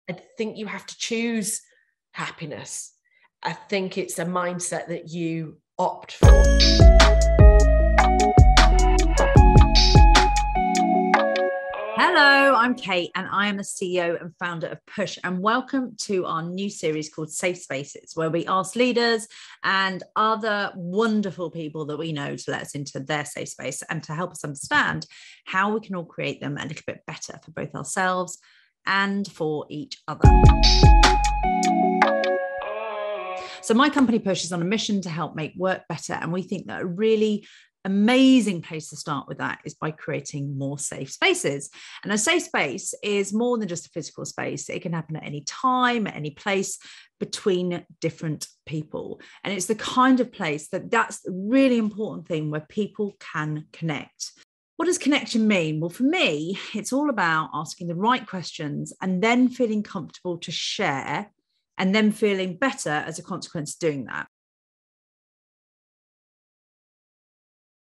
I think you have to choose happiness. I think it's a mindset that you opt for. Hello, I'm Kate and I am the CEO and founder of Push, and welcome to our new series called Safe Spaces, where we ask leaders and other wonderful people that we know to let us into their safe space and to help us understand how we can all create them a little bit better for both ourselves and for each other. So my company Push is on a mission to help make work better, and we think that a really amazing place to start with that is by creating more safe spaces. And a safe space is more than just a physical space. It can happen at any time, at any place, between different people. And it's the kind of place that's the really important thing, where people can connect. What does connection mean? Well, for me, it's all about asking the right questions and then feeling comfortable to share, and then feeling better as a consequence of doing that.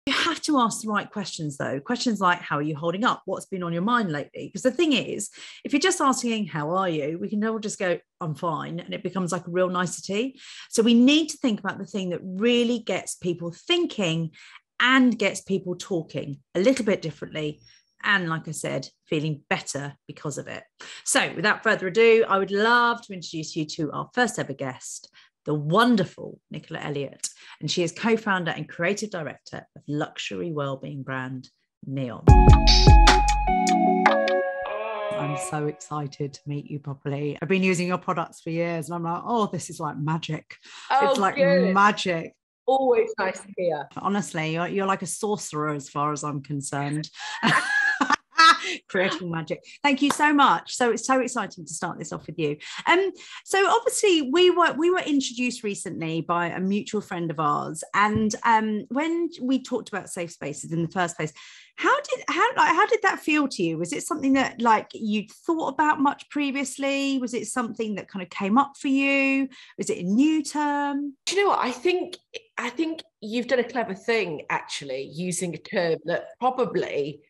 You have to ask the right questions, though. Questions like, how are you holding up? What's been on your mind lately? Because the thing is, if you're just asking, how are you? We can all just go, I'm fine. And it becomes like a real nicety. So we need to think about the thing that really gets people thinking and gets people talking a little bit differently. And like I said, feeling better because of it. So without further ado, I would love to introduce you to our first ever guest, the wonderful Nicola Elliott. And she is co-founder and creative director of luxury wellbeing brand NEOM. I'm so excited to meet you properly. I've been using your products for years and I'm like, oh, this is like magic. It's like magic. Always nice to hear. Honestly, you're like a sorcerer as far as I'm concerned. Creating magic. Thank you so much. So it's so exciting to start this off with you. So obviously we were introduced recently by a mutual friend of ours, and when we talked about safe spaces in the first place, how did that feel to you? Was it something that like you'd thought about much previously? Was it something that kind of came up for you? Was it a new term? Do you know what? I think you've done a clever thing, actually, using a term that probably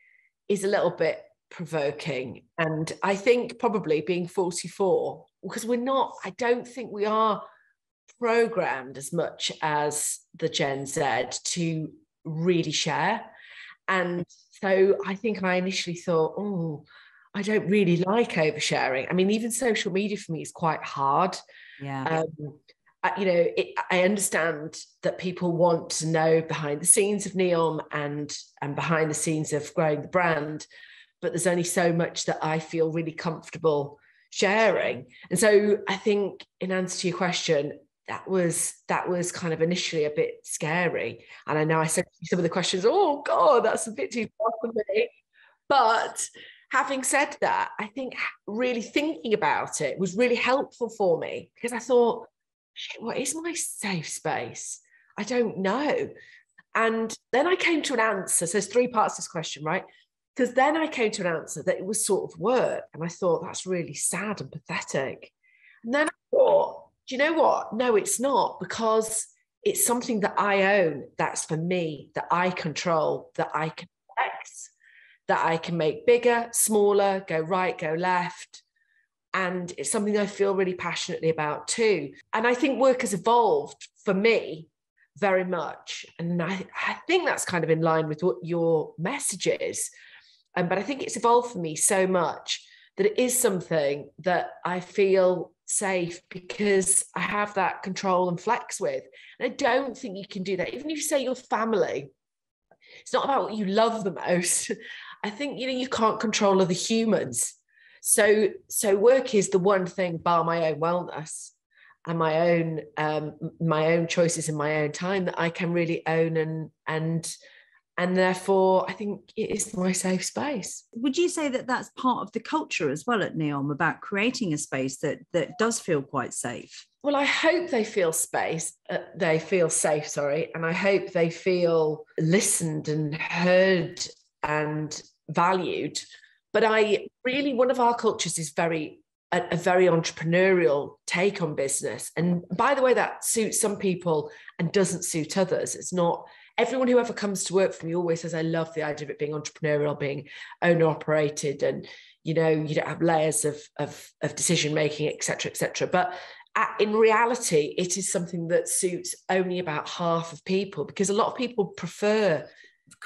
is a little bit provoking. And I think probably being 44, because I don't think we are programmed as much as the Gen Z to really share. And so I think I initially thought, oh, I don't really like oversharing. I mean, even social media for me is quite hard. Yeah. I understand that people want to know behind the scenes of NEOM and behind the scenes of growing the brand, but there's only so much that I feel really comfortable sharing. And so I think, in answer to your question, that was kind of initially a bit scary. And I know I said some of the questions, oh God, that's a bit too far for me. But having said that, I think really thinking about it was really helpful for me, because I thought, what is my safe space? I don't know. And then I came to an answer. So there's three parts to this question, right? Because then I came to an answer that it was sort of work. And I thought, that's really sad and pathetic. And then I thought, do you know what? No, it's not, because it's something that I own. That's for me, that I control, that I can flex, that I can make bigger, smaller, go right, go left. And it's something I feel really passionately about too. And I think work has evolved for me very much. And I think that's kind of in line with what your message is. But I think it's evolved for me so much that it is something that I feel safe, because I have that control and flex with. And I don't think you can do that. Even if you say your family, it's not about what you love the most. I think, you can't control other humans. So work is the one thing, bar my own wellness and my own choices in my own time, that I can really own, and therefore I think it is my safe space. Would you say that that's part of the culture as well at NEOM, about creating a space that does feel quite safe? Well, I hope they feel safe, and I hope they feel listened and heard and valued. But one of our cultures is a very entrepreneurial take on business. And by the way, that suits some people and doesn't suit others. It's not everyone who ever comes to work for me always says, I love the idea of it being entrepreneurial, being owner operated, and, you don't have layers of decision making, etc. But in reality, it is something that suits only about half of people, because a lot of people prefer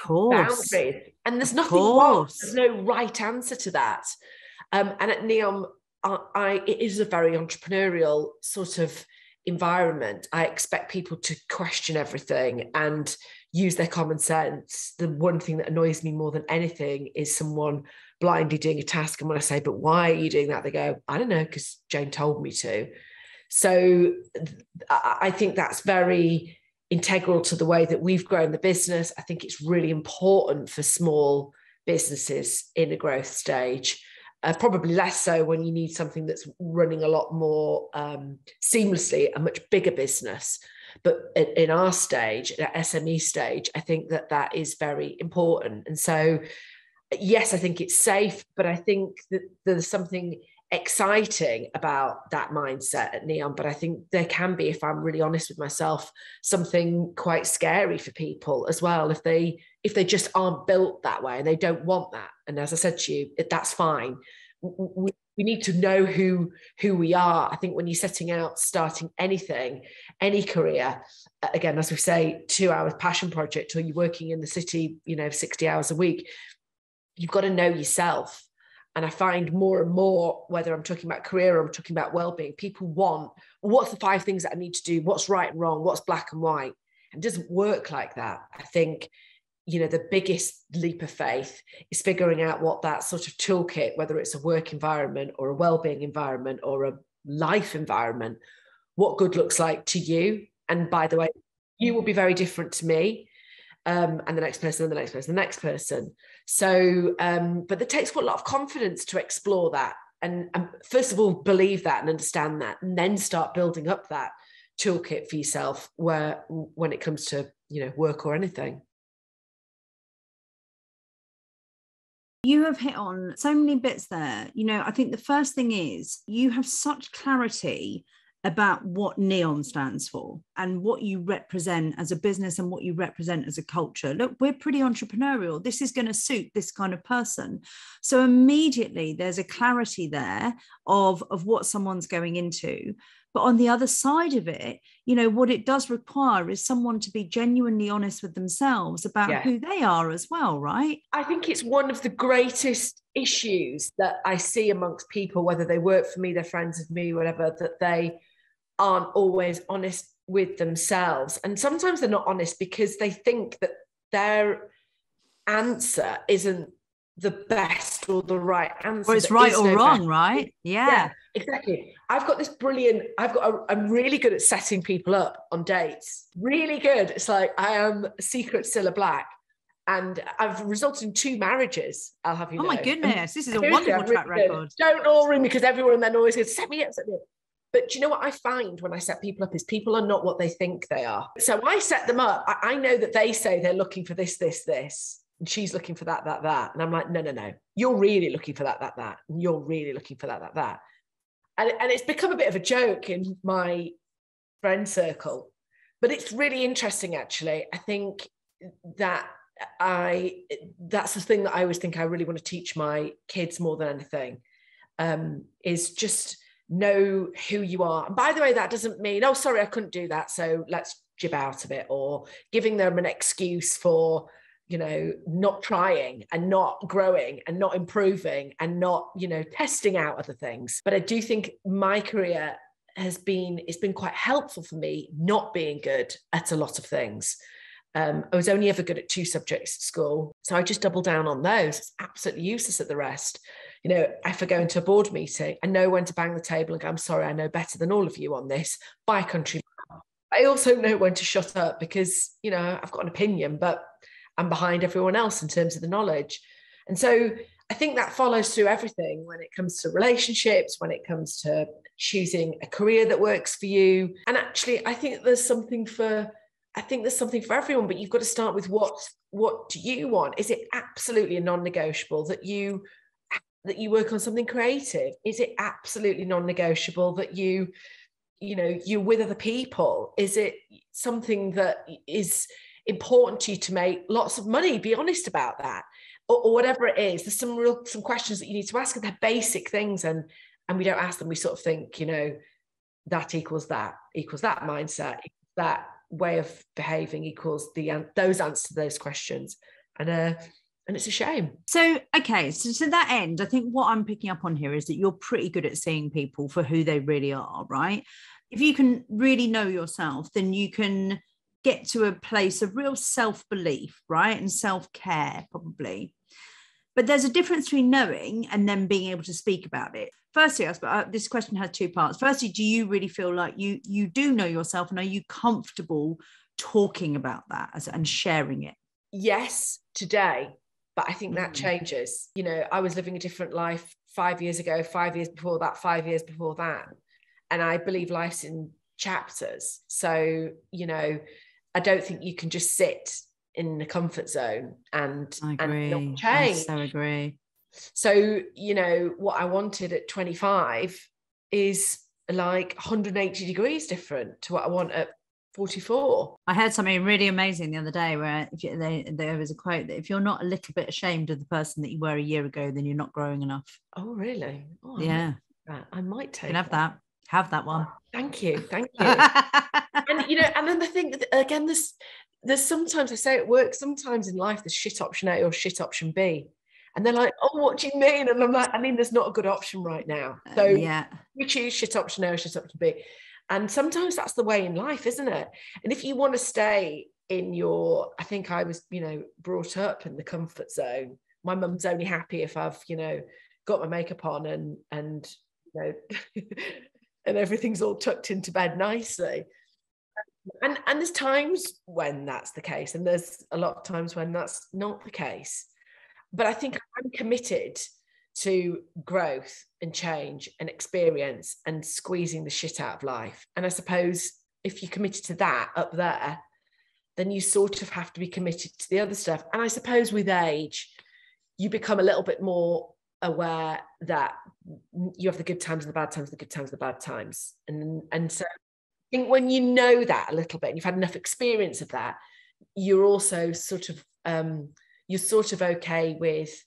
boundaries, and there's nothing wrong. There's no right answer to that. And at NEOM, it is a very entrepreneurial sort of environment. I expect people to question everything and use their common sense. The one thing that annoys me more than anything is someone blindly doing a task, and when I say, but why are you doing that? They go, I don't know, because Jane told me to. So I think that's very integral to the way that we've grown the business. I think it's really important for small businesses in a growth stage. Probably less so when you need something that's running a lot more seamlessly, a much bigger business. But in our stage, at SME stage, I think that is very important. And so, yes, I think it's safe, but I think that there's something exciting about that mindset at NEOM. But I think there can be, if I'm really honest with myself, something quite scary for people as well, if they just aren't built that way and they don't want that. And as I said to you, that's fine. We need to know who we are. I think when you're setting out, starting anything, any career, again, as we say, 2 hours passion project, or you're working in the city, 60 hours a week, you've got to know yourself. And I find more and more, whether I'm talking about career or I'm talking about well-being, people want, what's the 5 things that I need to do? What's right and wrong? What's black and white? And it doesn't work like that. I think, the biggest leap of faith is figuring out what that sort of toolkit, whether it's a work environment or a well-being environment or a life environment, what good looks like to you. And by the way, you will be very different to me. And the next person, and the next person, the next person. So, but it takes a lot of confidence to explore that. And first of all, believe that and understand that, and then start building up that toolkit for yourself when it comes to, work or anything. You have hit on so many bits there. I think the first thing is you have such clarity about what NEOM stands for and what you represent as a business and what you represent as a culture. Look, we're pretty entrepreneurial. This is going to suit this kind of person. So immediately there's a clarity there of what someone's going into. But on the other side of it, what it does require is someone to be genuinely honest with themselves about who they are as well, right? I think it's one of the greatest issues that I see amongst people, whether they work for me, they're friends of me, whatever, that they aren't always honest with themselves. And sometimes they're not honest because they think that their answer isn't the best or the right answer. Or it's right or wrong, right? Yeah, exactly. I'm really good at setting people up on dates. Really good. It's like I am a secret Cilla Black. And I've resulted in 2 marriages, I'll have you know. Oh my goodness, this is a wonderful track record. Don't all ring me, because everyone then always goes, set me up. But do you know what I find when I set people up is people are not what they think they are. So I set them up. I know that they say they're looking for this, and she's looking for that. And I'm like, no. You're really looking for that. And you're really looking for that. And it's become a bit of a joke in my friend circle. But it's really interesting, actually. I think that that's the thing that I always think I really want to teach my kids more than anything, is just know who you are. And by the way, that doesn't mean, oh, sorry, I couldn't do that, so let's jib out of it, or giving them an excuse for, not trying and not growing and not improving and not, testing out other things. But I do think my career it's been quite helpful for me not being good at a lot of things. I was only ever good at 2 subjects at school, so I just doubled down on those. It's absolutely useless at the rest. If I go into a board meeting, I know when to bang the table and go, I'm sorry, I know better than all of you on this, by country. I also know when to shut up because, I've got an opinion, but I'm behind everyone else in terms of the knowledge. And so I think that follows through everything when it comes to relationships, when it comes to choosing a career that works for you. And actually, I think there's something for everyone, but you've got to start with what do you want? Is it absolutely a non-negotiable that you work on something creative? Is it absolutely non-negotiable that you're with other people? Is it something that is important to you to make lots of money? Be honest about that. or whatever it is. There's some questions that you need to ask, and they're basic things, and we don't ask them. We sort of think, that equals that mindset, that way of behaving equals those answers to those questions, and it's a shame. So, okay, so to that end, I think what I'm picking up on here is that you're pretty good at seeing people for who they really are, right? If you can really know yourself, then you can get to a place of real self-belief, right? And self-care, probably. But there's a difference between knowing and then being able to speak about it. Firstly, this question has two parts. Firstly, do you really feel like you do know yourself, and are you comfortable talking about that and sharing it? Yes, today. But I think that changes. I was living a different life 5 years ago, 5 years before that, 5 years before that. And I believe life's in chapters. So, I don't think you can just sit in the comfort zone and not change. I so agree. So, what I wanted at 25 is like 180 degrees different to what I want at 44. I heard something really amazing the other day where there was a quote that if you're not a little bit ashamed of the person that you were a year ago, then you're not growing enough. Oh, really? Oh, yeah. I might take that. Have that one. Thank you. And then the thing, again, there's sometimes, I say at work, sometimes in life there's shit option A or shit option B. And they're like, oh, what do you mean? And I'm like, there's not a good option right now. So we choose shit option A or shit option B. And sometimes that's the way in life, isn't it? And if you want to stay in I think I was, brought up in the comfort zone. My mum's only happy if I've, got my makeup on and and everything's all tucked into bed nicely. And there's times when that's the case, and there's a lot of times when that's not the case. But I think I'm committed to growth and change and experience and squeezing the shit out of life. And I suppose if you're committed to that up there, then you sort of have to be committed to the other stuff. And I suppose with age, you become a little bit more aware that you have the good times and the bad times, the good times, the bad times. And so I think when you know that a little bit and you've had enough experience of that, you're also sort of okay with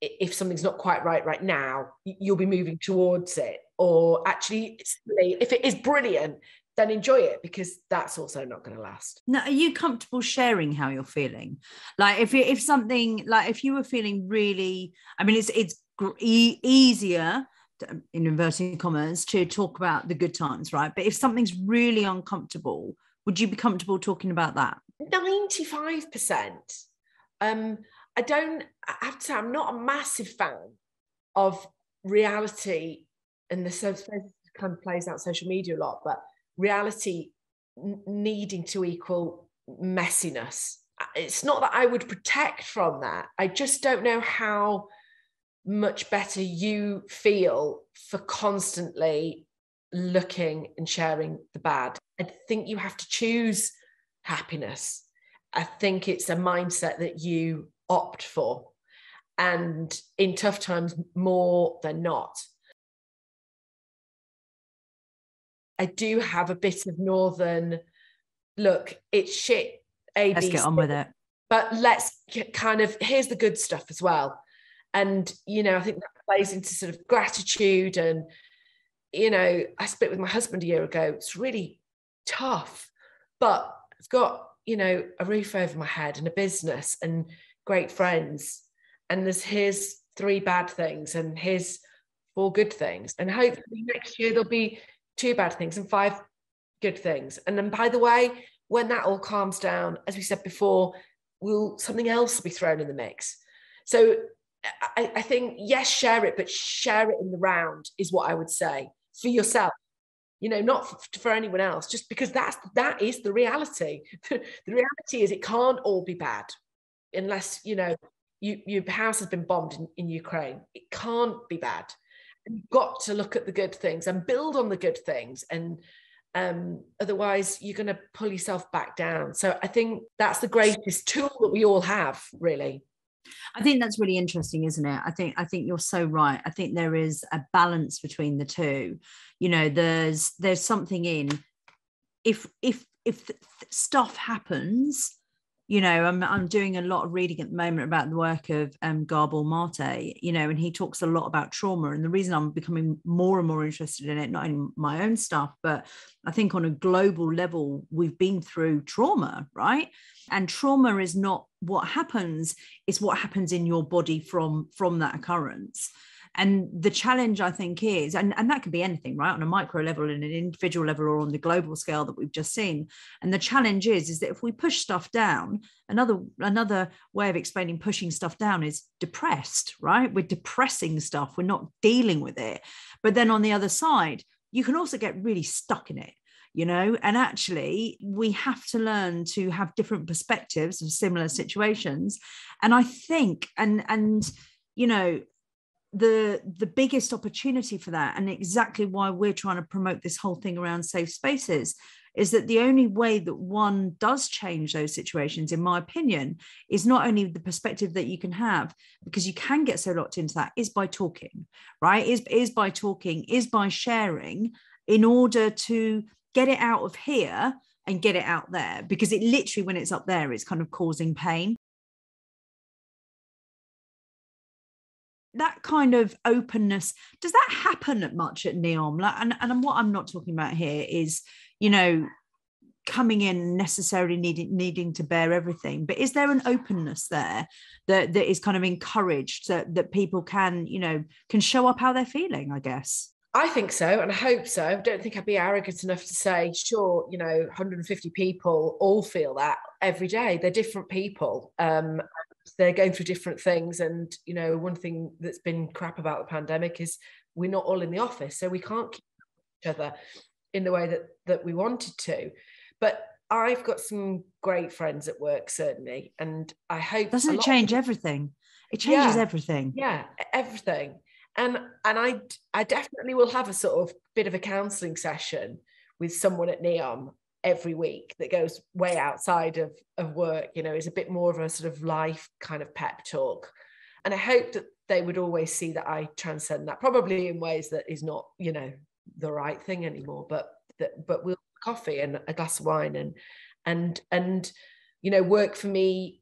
if something's not quite right now, you'll be moving towards it. Or actually, if it is brilliant, then enjoy it, because that's also not going to last. Now, are you comfortable sharing how you're feeling? Like if something, like if you were feeling really, it's easier, in inverting commas, to talk about the good times, right? But if something's really uncomfortable, would you be comfortable talking about that? 95%. I have to say, I'm not a massive fan of reality, and this kind of plays out social media a lot, but reality needing to equal messiness. It's not that I would protect from that. I just don't know how much better you feel for constantly looking and sharing the bad. I think you have to choose happiness. I think it's a mindset that you opt for, and in tough times more than not. I do have a bit of northern, look, it's shit, A, let's B, get on with it, but let's here's the good stuff as well. And I think that plays into sort of gratitude. And I split with my husband a year ago. It's really tough, but I've got a roof over my head and a business and great friends, and here's 3 bad things and here's 4 good things, and hopefully next year there'll be 2 bad things and 5 good things. And then, by the way, when that all calms down, as we said before, something else will be thrown in the mix. So I think, yes, share it, but share it in the round is what I would say, for yourself, not for anyone else, just because that is the reality. The reality is it can't all be bad unless, your house has been bombed in Ukraine. It can't be bad. And you've got to look at the good things and build on the good things. And otherwise you're going to pull yourself back down. So I think that's the greatest tool that we all have, really. I think that's really interesting, isn't it? I think you're so right. I think there is a balance between the two. There's something in, if stuff happens, I'm doing a lot of reading at the moment about the work of Gabor Mate, and he talks a lot about trauma. And the reason I'm becoming more and more interested in it, not in my own stuff, but I think on a global level, we've been through trauma, right? And trauma is not what happens, it's what happens in your body from that occurrence. And the challenge, I think, is, and that could be anything, right, on a micro level, in an individual level, or on the global scale that we've just seen. And the challenge is that if we push stuff down, another way of explaining pushing stuff down is depressed, right? We're depressing stuff. We're not dealing with it. But then on the other side, you can also get really stuck in it. And actually we have to learn to have different perspectives of similar situations. And I think, the biggest opportunity for that, and exactly why we're trying to promote this whole thing around safe spaces, is that the only way that one does change those situations, in my opinion, is not only the perspective that you can have, because you can get so locked into that, is by talking, right? Is by talking, is by sharing, in order to get it out of here and get it out there, because it literally, when it's up there, it's kind of causing pain. That kind of openness, does that happen much at NEOM? And what I'm not talking about here is, coming in necessarily needing to bear everything, but is there an openness there that is kind of encouraged, that people can show up how they're feeling, I guess? I think so, and I hope so. I don't think I'd be arrogant enough to say, sure, 150 people all feel that every day. They're different people. They're going through different things. And, one thing that's been crap about the pandemic is we're not all in the office, so we can't keep each other in the way that we wanted to. But I've got some great friends at work, certainly. And I hope... Doesn't it change everything? It changes everything. Yeah, everything. And I definitely will have a sort of bit of a counselling session with someone at NEOM every week that goes way outside of work, is a bit more of a sort of life kind of pep talk. And I hope that they would always see that I transcend that, probably in ways that is not, the right thing anymore, but we'll have coffee and a glass of wine and work for me.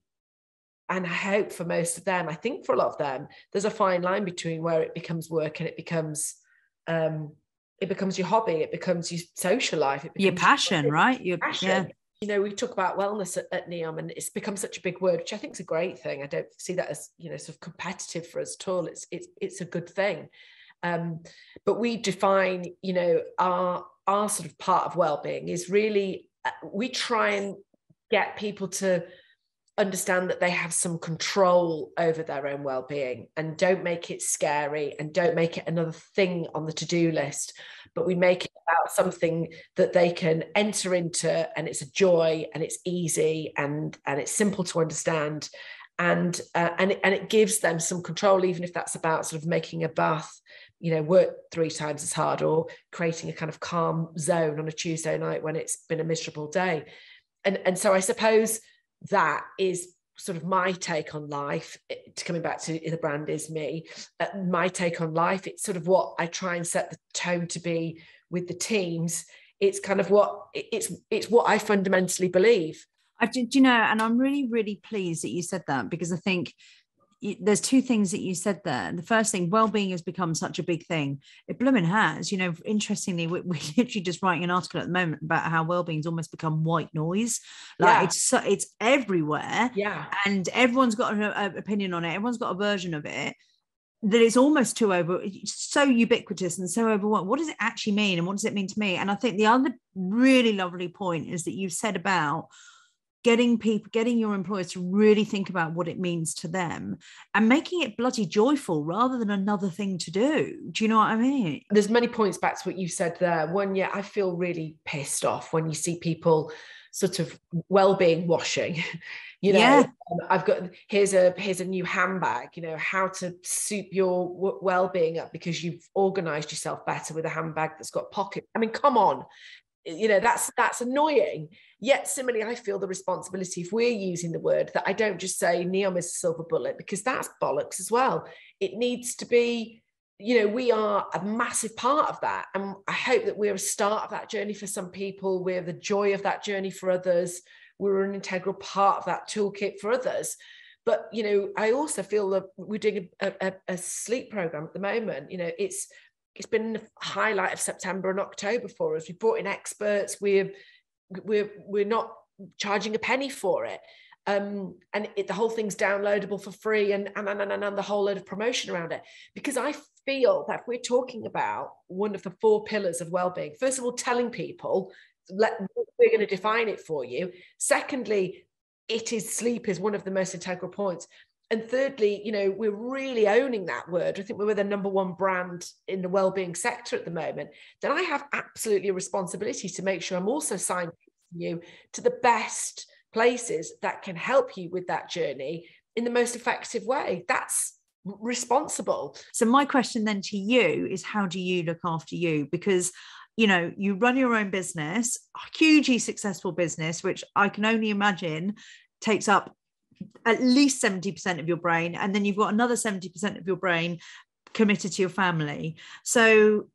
And I hope for most of them, I think for a lot of them, there's a fine line between where it becomes work and it becomes your hobby, it becomes your social life, it becomes your passion, right? Your passion. Yeah. We talk about wellness at NEOM, and it's become such a big word, which I think is a great thing. I don't see that as sort of competitive for us at all. It's a good thing. But we define, our sort of part of wellbeing is really, we try and get people to understand that they have some control over their own well-being, and don't make it scary, and don't make it another thing on the to-do list, but we make it about something that they can enter into, and it's a joy, and it's easy, and it's simple to understand, and it gives them some control, even if that's about sort of making a bath work 3 times as hard, or creating a kind of calm zone on a Tuesday night when it's been a miserable day. And so I suppose that is sort of my take on life. Coming back to the brand is me, my take on life. It's sort of what I try and set the tone to be with the teams. It's kind of it's what I fundamentally believe. And I'm really, really pleased that you said that, because I think there's 2 things that you said there. The first thing, well-being has become such a big thing. It blooming has. Interestingly, we're literally just writing an article at the moment about how well-being's almost become white noise. It's everywhere. Yeah. And everyone's got an opinion on it. Everyone's got a version of it. That it's almost so ubiquitous and so overwhelming. What does it actually mean? And what does it mean to me? And I think the other really lovely point is that you've said about getting your employers to really think about what it means to them, and making it bloody joyful rather than another thing to do. Do you know what I mean? There's many points back to what you said there. One, I feel really pissed off when you see people sort of well-being washing. I've got, here's a new handbag, how to soup your well-being up because you've organized yourself better with a handbag that's got pockets. I mean, come on. That's annoying. Yet similarly, I feel the responsibility, if we're using the word, that I don't just say NEOM is a silver bullet, because that's bollocks as well. It needs to be, we are a massive part of that. And I hope that we're a start of that journey for some people. We're the joy of that journey for others. we're an integral part of that toolkit for others. But, you know, I also feel that we're doing a sleep program at the moment. You know, it's been the highlight of September and October for us. We brought in experts. We're not charging a penny for it. And the whole thing's downloadable for free, and the whole load of promotion around it. Because I feel that if we're talking about one of the 4 pillars of wellbeing, first of all, telling people, we're going to define it for you. Secondly, sleep is one of the most integral points. And thirdly, you know, we're really owning that word. I think we're the number 1 brand in the wellbeing sector at the moment. Then I have absolutely a responsibility to make sure I'm also signposting you to the best places that can help you with that journey in the most effective way. That's responsible. So my question then to you is, how do you look after you? Because, you know, you run your own business, a hugely successful business, which I can only imagine takes up at least 70% of your brain. And then you've got another 70% of your brain committed to your family. So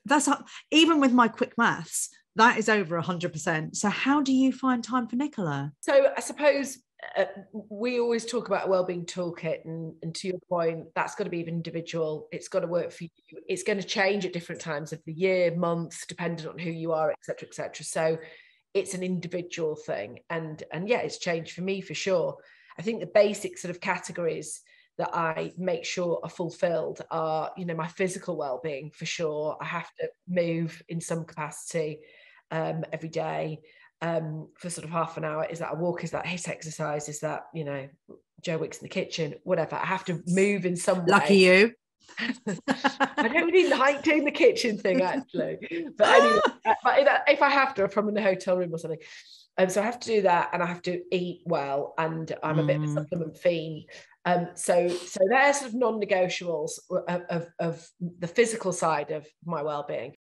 that's, even with my quick maths, that is over 100%. So how do you find time for Nicola? So I suppose we always talk about a wellbeing toolkit, and to your point, that's got to be individual. It's got to work for you. It's going to change at different times of the year, month, depending on who you are, etc., etc. So it's an individual thing, and yeah, it's changed for me for sure. I think the basic sort of categories that I make sure are fulfilled are, you know, my physical well-being for sure. I have to move in some capacity every day for sort of half an hour. Is that a walk? Is that HIIT exercise? Is that, you know, Joe Wicks in the kitchen? Whatever. I have to move in some way. Lucky you. I don't really like doing the kitchen thing, actually. But anyway, if I have to, if I'm in a hotel room or something. So I have to do that, and I have to eat well, and I'm a bit of a supplement fiend. So they're sort of non-negotiables of the physical side of my well-being.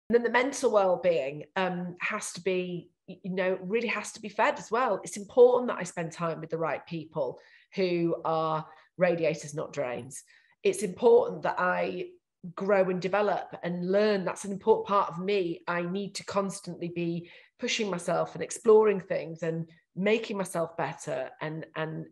And then the mental well-being has to be, you know, really has to be fed as well. It's important that I spend time with the right people who are radiators, not drains. It's important that I grow and develop and learn. That's an important part of me. I need to constantly be pushing myself and exploring things and making myself better, and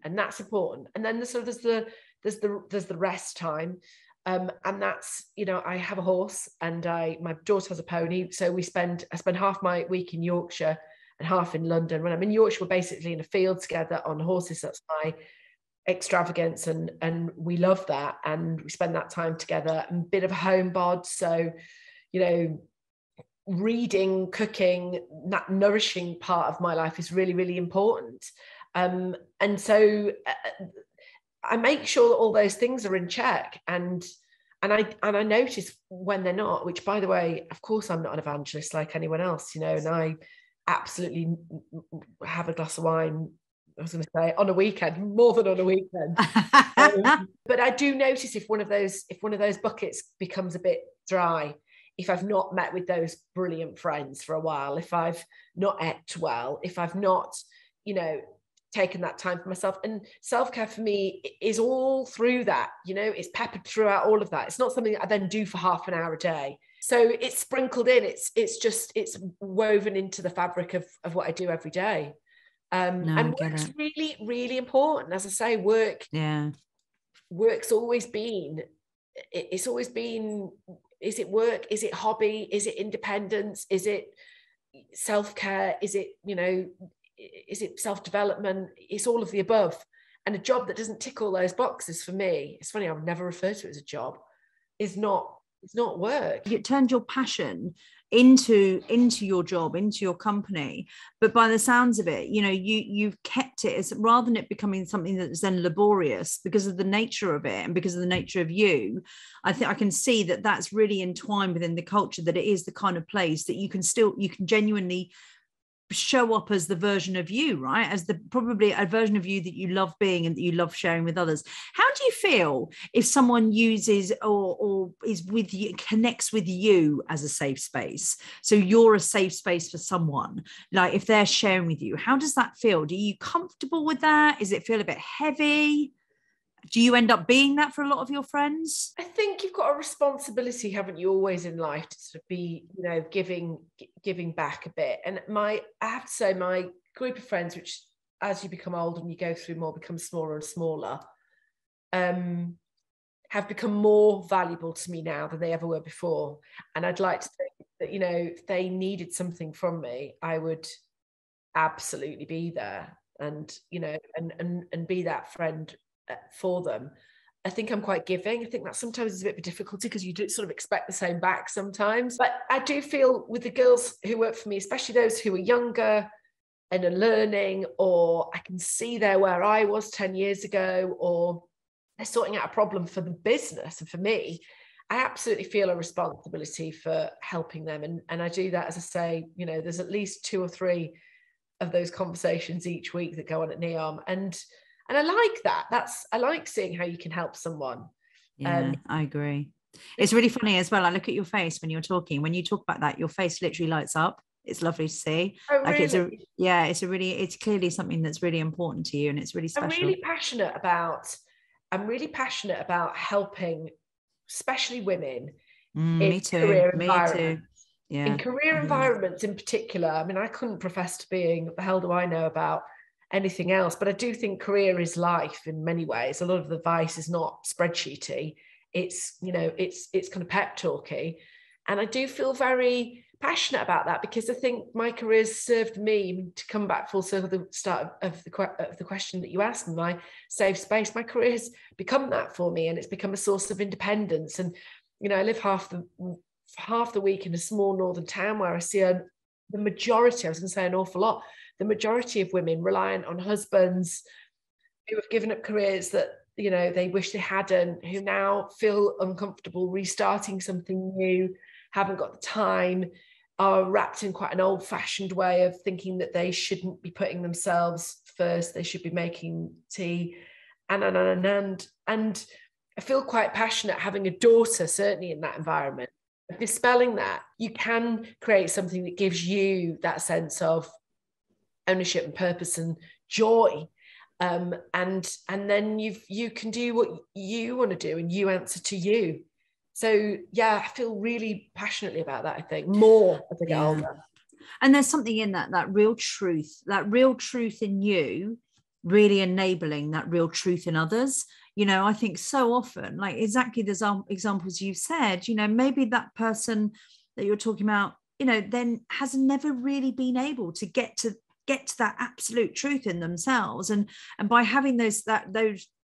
that's important. And then there's the rest time. And that's, you know, I have a horse, and my daughter has a pony. So I spend half my week in Yorkshire and half in London. When I'm in Yorkshire, we're basically in a field together on horses. That's my extravagance, and we love that, and we spend that time together. And a bit of a homebod, so, you know, reading, cooking, that nourishing part of my life is really, really important. And so I make sure that all those things are in check, and I notice when they're not, which, by the way, of course, I'm not an evangelist like anyone else, you know, and I absolutely have a glass of wine, I was going to say, on a weekend, more than on a weekend. But I do notice if one of those buckets becomes a bit dry, if I've not met with those brilliant friends for a while, if I've not ate well, if I've not, you know, taken that time for myself. And self-care for me is all through that, you know, it's peppered throughout all of that. It's not something that I then do for half an hour a day. So it's sprinkled in, it's woven into the fabric of what I do every day. And work's really, really important. As I say, work's always been, it's always been, is it work? Is it hobby? Is it independence? Is it self-care? Is it, you know, is it self-development? It's all of the above. And a job that doesn't tick all those boxes for me, it's funny, I would never refer to it as a job, it's not work. It turned your passion into your job, into your company, but by the sounds of it, you know, you've kept it as, rather than it becoming something that's then laborious because of the nature of it and because of the nature of you. I think I can see that that's really entwined within the culture, that it is the kind of place that you can genuinely show up as the version of you, right? As probably a version of you that you love being and that you love sharing with others. How do you feel if someone uses or is with you, connects with you as a safe space? So you're a safe space for someone, like if they're sharing with you, how does that feel? Do you comfortable with that? Does it feel a bit heavy? Do you end up being that for a lot of your friends? I think you've got got a responsibility, haven't you, always in life to sort of be, you know, giving back a bit. And I have to say, my group of friends, which as you become older and you go through more, become smaller and smaller, have become more valuable to me now than they ever were before. And I'd like to think that, you know, if they needed something from me, I would absolutely be there, and, you know, and be that friend for them. I think I'm quite giving. I think that sometimes is a bit of a difficulty because you do sort of expect the same back sometimes. But I do feel with the girls who work for me, especially those who are younger and are learning, or I can see they're where I was 10 years ago, or they're sorting out a problem for the business and for me, I absolutely feel a responsibility for helping them. And I do that, as I say, you know, there's at least 2 or 3 of those conversations each week that go on at NEOM. And I like that. I like seeing how you can help someone. Yeah, I agree. It's really funny as well. I look at your face when you're talking. When you talk about that, your face literally lights up. It's lovely to see. Oh, like really? it's clearly something that's really important to you, and it's really special. I'm really passionate about helping, especially women, me too. Yeah. In career environments in particular. I mean, I couldn't profess to being, what the hell do I know about anything else? But I do think career is life in many ways. A lot of the advice is not spreadsheety. It's, you know, it's kind of pep talky. And I do feel very passionate about that, because I think my career's served me, to come back full circle, the start of the question that you asked me, my safe space, my career has become that for me, and it's become a source of independence. And, you know, I live half the week in a small northern town where I see the majority, I was going to say an awful lot, the majority of women reliant on husbands who have given up careers that, you know, they wish they hadn't, who now feel uncomfortable restarting something new, haven't got the time, are wrapped in quite an old-fashioned way of thinking that they shouldn't be putting themselves first, they should be making tea, and I feel quite passionate, having a daughter, certainly in that environment, dispelling that. You can create something that gives you that sense of ownership and purpose and joy, and then you can do what you want to do, and you answer to you. So yeah, I feel really passionately about that. I think more as I get older. And there's something in that real truth in you, really enabling that real truth in others. You know, I think so often, like exactly the examples you've said, you know, maybe that person that you're talking about, you know, then has never really been able to get to that absolute truth in themselves. And by having those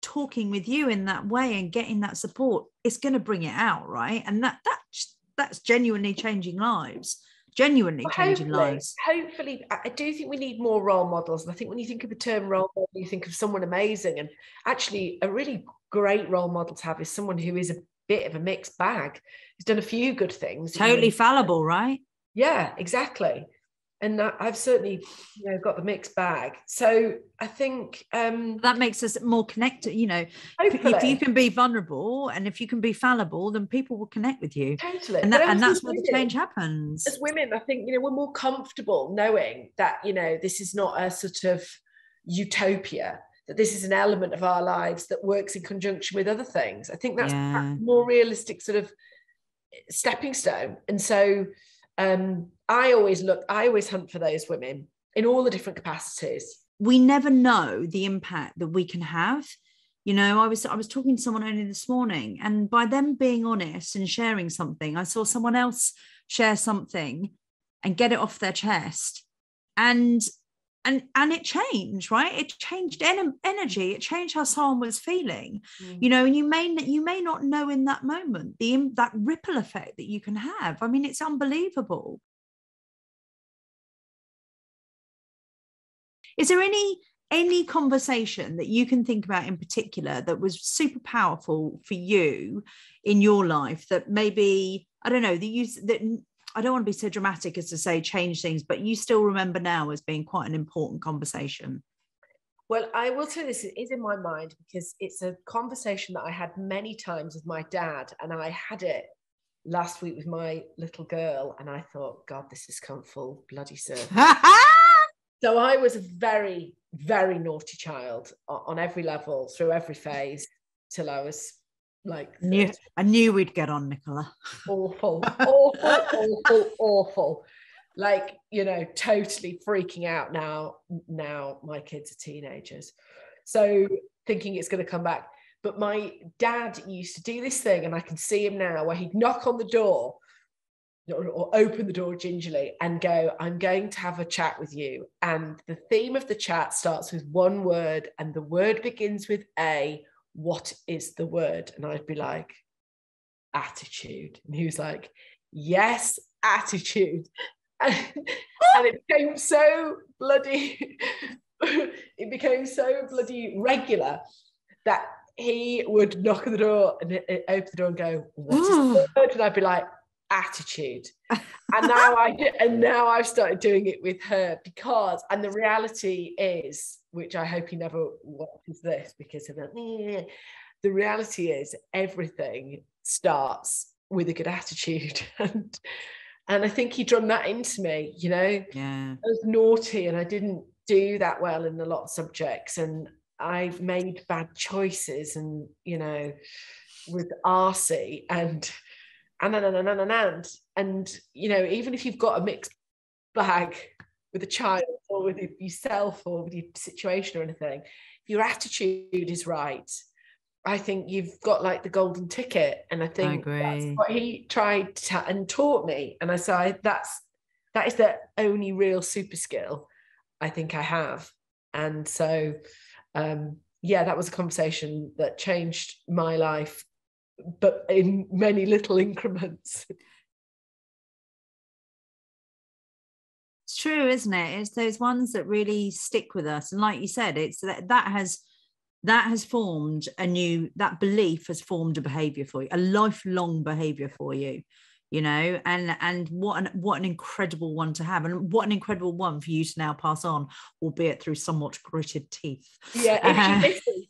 talking with you in that way and getting that support, it's going to bring it out, right? And that's genuinely changing lives. Hopefully, I do think we need more role models. And I think when you think of the term role model, you think of someone amazing. And actually, a really great role model to have is someone who is a bit of a mixed bag, who's done a few good things. Totally fallible, right? Yeah, exactly. And I've certainly, you know, got the mixed bag. So I think that makes us more connected. You know, if you can be vulnerable and if you can be fallible, then people will connect with you. Totally. And that's where the change happens. As women, I think, you know, we're more comfortable knowing that, you know, this is not a sort of utopia, that this is an element of our lives that works in conjunction with other things. I think that's a more realistic sort of stepping stone. And so I always hunt for those women in all the different capacities. We never know the impact that we can have. You know, I was talking to someone only this morning, and by them being honest and sharing something, I saw someone else share something and get it off their chest, and it changed, right? It changed energy. It changed how someone was feeling, you know, and you may not know in that moment that ripple effect that you can have. I mean, it's unbelievable. Is there any conversation that you can think about in particular that was super powerful for you in your life that maybe, I don't know, that I don't want to be so dramatic as to say change things, but you still remember now as being quite an important conversation? Well, I will tell you this, it is in my mind because it's a conversation that I had many times with my dad, and I had it last week with my little girl, and I thought, God, this has come full bloody circle. So I was a very, very naughty child on every level, through every phase, till I was like I knew we'd get on, Nicola. Awful. Like, you know, totally freaking out now my kids are teenagers, so thinking it's going to come back. But my dad used to do this thing, and I can see him now, where he'd knock on the door or open the door gingerly and go, I'm going to have a chat with you, and the theme of the chat starts with one word, and the word begins with A. What is the word? And I'd be like, attitude. And he was like, yes, attitude. And it became so bloody regular that he would knock on the door and open the door and go, what is the word? And I'd be like, attitude. And now I've started doing it with her, because, and the reality is, which I hope he never watches this, because of the reality is everything starts with a good attitude. And I think he drummed that into me, you know. Yeah. I was naughty and I didn't do that well in a lot of subjects, and I've made bad choices, and, you know, with RC and you know, even if you've got a mixed bag with a child or with yourself or with your situation or anything, if your attitude is right, I think you've got like the golden ticket. And I think that's what he tried and taught me. And I said, that is the only real super skill I think I have. And so, that was a conversation that changed my life, but in many little increments. It's true, isn't it? It's those ones that really stick with us. And like you said, it's that has formed that belief has formed a behavior for you, a lifelong behavior for you, you know, and what an incredible one to have, and what an incredible one for you to now pass on, albeit through somewhat gritted teeth. Yeah,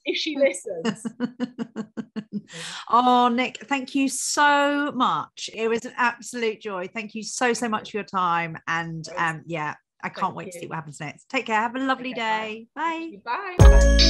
if she listens. Oh, Nick, thank you so much. It was an absolute joy. Thank you so much for your time. And I can't wait to see what happens next. Take care. Have a lovely day. Bye. Bye. Bye.